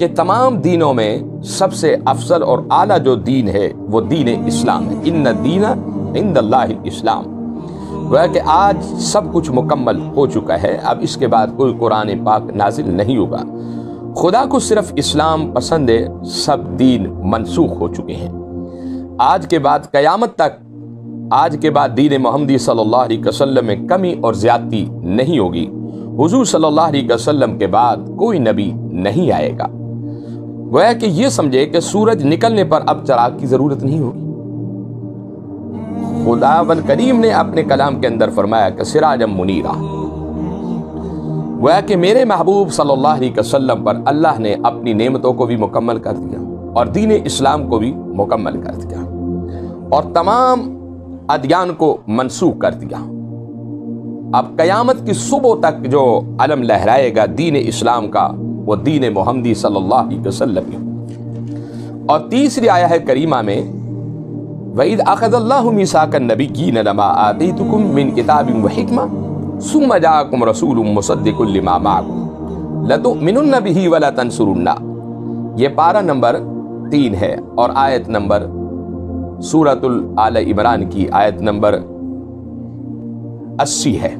کہ تمام دینوں میں سب سے افضل اور اعلیٰ جو دین ہے وہ دین اسلام ہے۔ ان الدین عند اللہ الاسلام۔ گویا کہ آج سب کچھ مکمل ہو چکا ہے، اب اس کے بعد کوئی قرآن پاک نازل نہیں ہوگا۔ خدا کو صرف اسلام پسند ہے، سب دین منسوخ ہو چکے ہیں۔ آج کے بعد قیامت تک، آج کے بعد دین محمدی صلی اللہ علیہ وسلم میں کمی اور زیادتی نہیں ہوگی۔ حضور صلی اللہ علیہ وسلم کے بعد کوئی نبی نہیں آئے گا۔ گویا کہ یہ سمجھے کہ سورج نکلنے پر اب چراغ کی ضرورت نہیں ہوگی۔ خداوند کریم نے اپنے کلام کے اندر فرمایا کہ سراجم منیرا، گویا کہ میرے محبوب صلی اللہ علیہ وسلم پر اللہ نے اپنی نعمتوں کو بھی مکمل کر دیا اور دین اسلام کو بھی مکمل کر دیا اور تمام ادیان کو منسوخ کر دیا۔ اب قیامت کی صبح تک جو علم لہرائے گا دین اسلام کا، وہ دین محمدی صلی اللہ علیہ وسلم ہے۔ اور تیسری آیہ ہے کریمہ میں وَإِذْ أَخَذَ اللَّهُ مِيثَاقَ النَّبِيِّينَ لَمَا آتَيْتُكُم مِّن كِتَابٍ وَحِكْمَةٍ ثُمَّ جَاءَكُمْ رَسُولٌ مُّصَدِّقٌ لِّمَا مَعَكُمْ لَتُؤْمِنُنَّ بِهِ وَلَتَنصُرُنَّهُ۔ یہ پارہ نمبر 3 ہے اور آیت نمبر سورۃ آل عمران کی آیت نمبر 80 ہے۔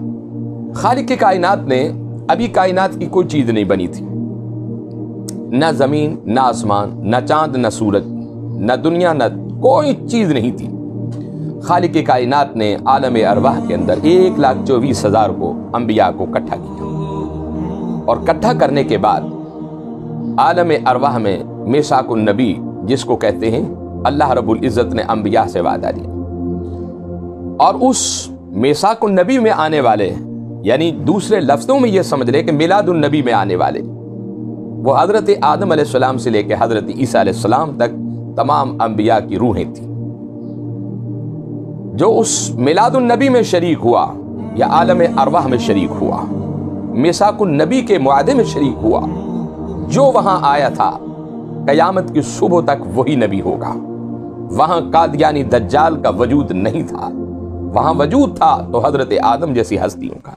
خالق کائنات نے، ابھی کائنات کی کوئی چیز نہیں بنی تھی، نہ زمین نہ آسمان نہ چاند نہ سورج نہ دنیا، نہ کوئی چیز نہیں تھی۔ خالق کائنات نے عالم ارواح کے اندر 1,24,000 کو انبیاء کو اکٹھا کیا اور اکٹھا کرنے کے بعد عالم ارواح میں میثاق النبی جس کو کہتے ہیں، اللہ رب العزت نے انبیاء سے وعدہ لیا اور اس میثاق النبی میں آنے والے، یعنی دوسرے لفظوں میں یہ سمجھ لے کہ میلاد النبی میں آنے والے، وہ حضرت آدم علیہ السلام سے لے کے حضرت عیسیٰ علیہ السلام تک تمام انبیاء کی روحیں تھیں۔ جو اس میلاد النبی میں شریک ہوا یا عالم ارواح میں شریک ہوا، میثاق النبی کے معاہدے میں شریک ہوا، جو وہاں آیا تھا قیامت کی صبح تک وہی نبی ہوگا۔ وہاں قادیانی دجال کا وجود نہیں تھا، وہاں وجود تھا تو حضرت آدم جیسی ہستیوں کا،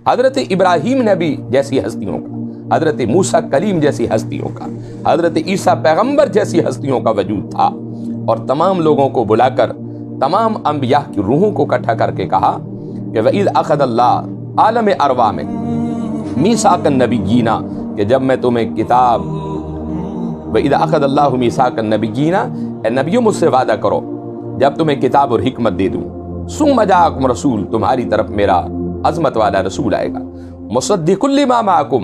حضرت ابراہیم نبی جیسی ہستیوں کا، حضرت موسیٰ کلیم جیسی ہستیوں کا، حضرت عیسیٰ پیغمبر جیسی ہستیوں کا وجود تھا۔ اور تمام لوگوں کو بلا کر تمام انبیاء کی روحوں کو اکٹھا کر کے کہا کہ وَإِذْ أَخَذَ اللَّهُ، عالم ارواح میں میثاق النبیین، کہ جب میں تمہیں کتاب، وَإِذْ أَخَذَ اللَّهُ مِيثَاقَ النَّبِيِّينَ، اے نبیوں مجھ سے وعدہ کرو جب تمہیں کتاب اور حکمت دے دوں، ثُمَّ جَاءَكُمْ رَسُولٌ، تمہاری طرف میرا عظمت والا رسول آئے گا، مُصَدِّقٌ لِّمَا مَعَكُمْ،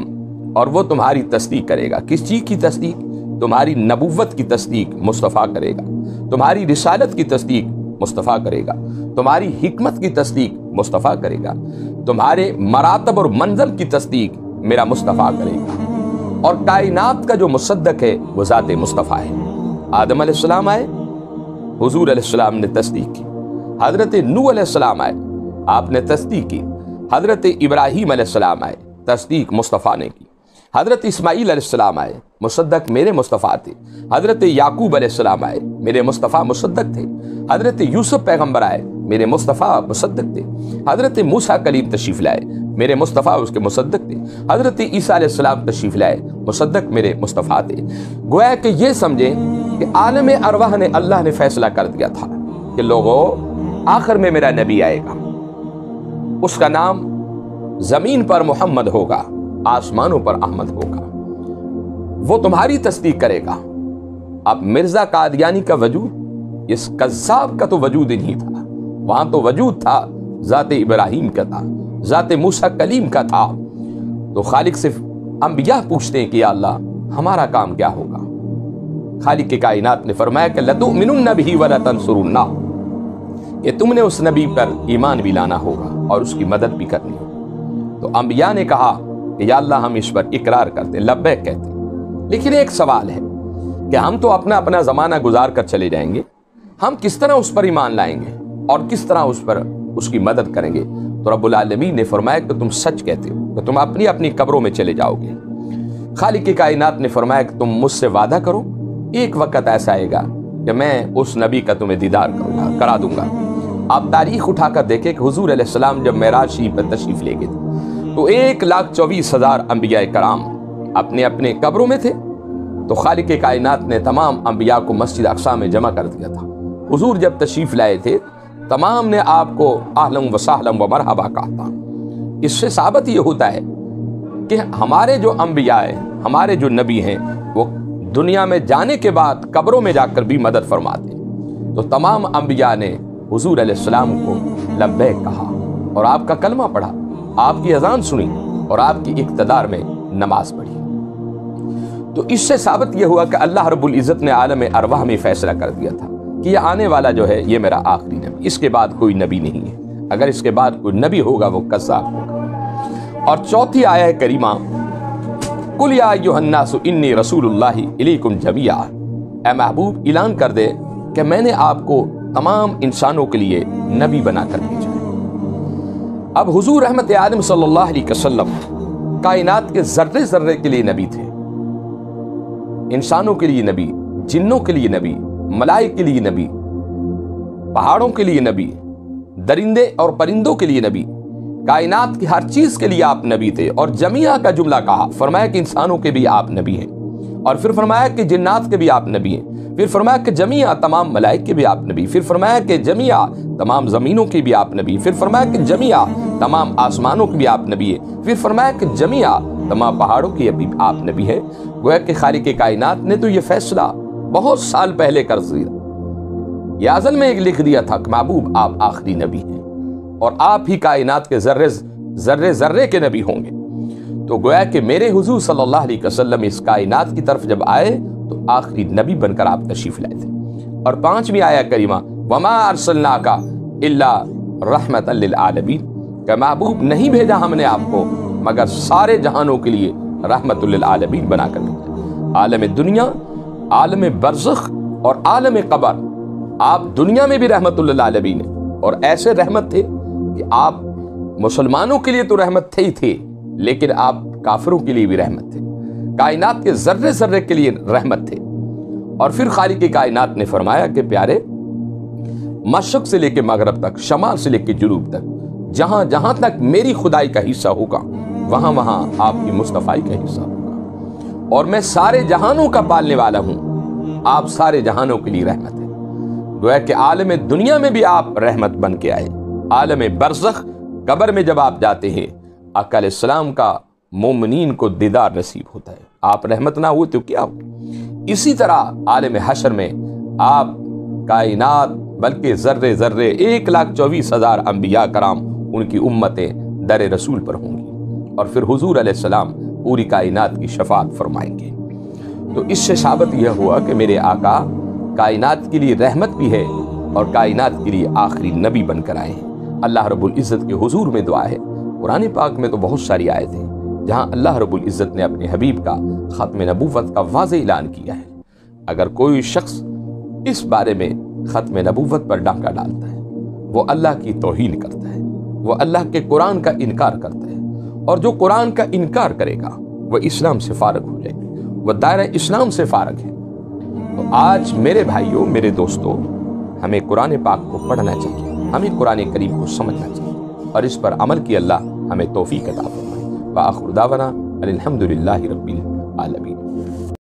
اور وہ تمہاری تصدیق کرے گا۔ کس چیز کی تصدیق؟ تمہاری نبوت کی تصدیق مصطفیٰ کرے گا، تمہاری رسالت کی تصدیق مصطفیٰ کرے گا، تمہاری حکمت کی تصدیق مصطفیٰ کرے گا، تمہارے مراتب اور منزل کی تصدیق میرا مصطفیٰ کرے گا۔ اور کائنات کا جو مصدق ہے وہ ذات مصطفیٰ ہے۔ آدم علیہ السلام آئے، حضور علیہ السلام نے تصدیق کی۔ حضرت نوح علیہ السلام آئے، آپ نے تصدیق کی۔ حضرت ابراہیم علیہ السلام آئے، تصدیق مصطفیٰ نے کی۔ حضرت اسماعیل علیہ السلام آئے، مصدق میرے مصطفیٰ تھے۔ حضرت یعقوب علیہ السلام آئے، میرے مصطفیٰ مصدق تھے۔ حضرت یوسف پیغمبر آئے، میرے مصطفیٰ مصدق تھے۔ حضرت موسیٰ کلیم تشریف لائے، میرے مصطفیٰ اس کے مصدق تھے۔ حضرت عیسیٰ علیہ السلام تشریف لائے، مصدق میرے مصطفیٰ تھے۔ گویا کہ یہ سمجھیں کہ عالم ارواح نے اللہ نے فیصلہ کر دیا تھا کہ لوگوں آخر میں میرا نبی آئے گا، اس کا نام زمین پر محمد ہوگا، آسمانوں پر احمد ہوگا، وہ تمہاری تصدیق کرے گا۔ اب مرزا قادیانی کا وجود، اس قذاب کا تو وجود ہی نہیں تھا، وہاں تو وجود تھا ذات ابراہیم کا تھا، ذات موسیٰ کلیم کا تھا۔ تو خالق صرف انبیاء پوچھتے ہیں کہ یا اللہ ہمارا کام کیا ہوگا؟ خالق کی کائنات نے فرمایا کہ لَتُؤْمِنُنَّ بِهِ وَلَتَنصُرُنَّهُ، کہ تم نے اس نبی پر ایمان بھی لانا ہوگا اور اس کی مدد بھی کرنی ہوگی۔ تو انبیاء نے کہا کہ یا اللہ ہم اس پر اقرار کرتے، لبیک کہتے۔ لیکن ایک سوال ہے کہ ہم تو اپنا زمانہ گزار کر چلے جائیں گے، ہم کس طرح اس پر ایمان لائیں گے اور کس طرح اس پر اس کی مدد کریں گے؟ تو رب العالمین نے فرمایا کہ تم سچ کہتے ہو کہ تم اپنی اپنی قبروں میں چلے جاؤ گے۔ خالق کی کائنات نے فرمایا کہ تم مجھ سے وعدہ کرو، ایک وقت ایسا آئے گا کہ میں اس نبی کا تمہیں دیدار کرا دوں گا۔ آپ تاریخ اٹھا کر دیکھیں کہ حضور علیہ السلام جب معراج شریف پر تشریف لے گئے تو 1,24,000 انبیاء کرام اپنے اپنے قبروں میں تھے، تو خالق کائنات نے تمام انبیاء کو مسجد اقصی میں جمع کر دیا تھا۔ حضور جب تشریف لائے تھے تمام نے آپ کو اہلا و سہلا و مرحبا کہا تھا۔ اس سے ثابت یہ ہوتا ہے کہ ہمارے جو انبیاء ہیں، ہمارے جو نبی ہیں، وہ دنیا میں جانے کے بعد قبروں میں جا کر بھی مدد فرماتے ہیں۔ تو تمام انبیاء نے حضور علیہ السلام کو لبیک کہا اور آپ کا کلمہ پڑھا، آپ کی اذان سنی اور آپ کی اقتدار میں نماز پڑھی۔ تو اس سے ثابت یہ ہوا کہ اللہ رب العزت نے عالم ارواح میں فیصلہ کر دیا تھا کہ یہ آنے والا جو ہے یہ میرا آخری نبی، اس کے بعد کوئی نبی نہیں ہے، اگر اس کے بعد کوئی نبی ہوگا وہ کذاب ہوگا۔ اور چوتھی آیہ کریمہ، قل یا ایھا الناس انی رسول اللہ الیکم جمیعا، اے محبوب اعلان کر دے کہ میں نے آپ کو تمام انسانوں کے لیے نبی بنا کر بھیجا ہے۔ اب حضور رحمت عالم صلی اللہ علیہ وسلم کائنات کے ذرے ذرے کے لیے نبی تھے، انسانوں کے لیے نبی، جنوں کے لیے نبی، ملائک کے لیے نبی، پہاڑوں کے لیے نبی، درندے اور پرندوں کے لیے نبی، کائنات کی ہر چیز کے لیے آپ نبی تھے۔ اور جمیعہ کا جملہ کہا، فرمایا کہ انسانوں کے بھی آپ نبی ہیں، اور پھر فرمایا کہ جنات کے بھی آپ نبی ہیں، پھر فرمایا کہ جمیعہ تمام ملائک کے بھی آپ نبی، پھر فرمایا کہ جمیعہ تمام زمینوں کے بھی آپ نبی، پھر فرمایا کہ جمیعہ تمام آسمانوں کے بھی آپ نبی ہیں، پھر فرمایا کہ جمیعہ تمام پہاڑوں کی بھی آپ نبی ہے۔ گویا کہ خالق کائنات نے تو یہ فیصلہ بہت سال پہلے کر دیا، یہ ازل میں لکھ دیا تھا کہ محبوب آپ آخری نبی ہیں اور آپ ہی کائنات کے ذرے ذرے کے نبی ہوں گے۔ تو گویا کہ میرے حضور صلی اللہ علیہ وسلم اس کائنات کی طرف جب آئے تو آخری نبی بن کر آپ تشریف لائے تھے۔ اور پانچویں آیہ کریمہ، وما ارسلناک الا رحمت للعالمین، کہ محبوب نہیں بھیجا ہم نے آپ کو مگر سارے جہانوں کے لیے رحمت للعالمین بنا کر بھیجا۔ عالم دنیا، عالم برزخ اور عالم قبر، آپ دنیا میں بھی رحمت للعالمین ہیں، اور ایسے رحمت تھے کہ آپ مسلمانوں کے لیے تو رحمت تھے ہی تھے، لیکن آپ کافروں کے لیے بھی رحمت تھے، کائنات کے ذرے ذرے کے لیے رحمت تھے۔ اور پھر خالق کائنات نے فرمایا کہ پیارے، مشرق سے لے کے مغرب تک، شمال سے لے کے جنوب تک، جہاں جہاں تک میری خدائی کا حصہ ہوگا وہاں وہاں آپ کی مصطفائی کا حصہ ہوگا، اور میں سارے جہانوں کا پالنے والا ہوں، آپ سارے جہانوں کے لیے رحمت ہے۔ گویا کہ عالم دنیا میں بھی آپ رحمت بن کے آئے، عالم برزخ قبر میں جب آپ جاتے ہیں آقا علیہ السلام کا مومنین کو دیدار نصیب ہوتا ہے، آپ رحمت نہ ہوئے تو کیا ہو۔ اسی طرح عالم حشر میں آپ کائنات بلکہ ذرے ذرے 1,24,000 انبیاء کرام، ان کی امتیں در رسول پر ہوں گی، اور پھر حضور علیہ السلام پوری کائنات کی شفاعت فرمائیں گے۔ تو اس سے ثابت یہ ہوا کہ میرے آقا کائنات کے لیے رحمت بھی ہے اور کائنات کے لیے آخری نبی بن کر آئے ہیں۔ اللہ رب العزت کے حضور میں دعا ہے، قرآن پاک میں تو بہت ساری آیتیں ہیں جہاں اللہ رب العزت نے اپنے حبیب کا ختم نبوت کا واضح اعلان کیا ہے۔ اگر کوئی شخص اس بارے میں ختم نبوت پر ڈاکہ ڈالتا ہے، وہ اللہ کی توہین کرتا ہے، وہ اللہ کے قرآن کا انکار کرتا ہے، اور جو قرآن کا انکار کرے گا وہ اسلام سے فارغ ہو جائے گا، وہ دائرہ اسلام سے فارغ ہے۔ تو آج میرے بھائیوں، میرے دوستوں، ہمیں قرآن پاک کو پڑھنا چاہیے، ہمیں قرآن کریم کو سمجھنا چاہیے، اور اس پر عمل کی اللہ ہمیں توفیق عطا فرمائے۔ وآخر دعوانا الحمد للہ رب العالمین۔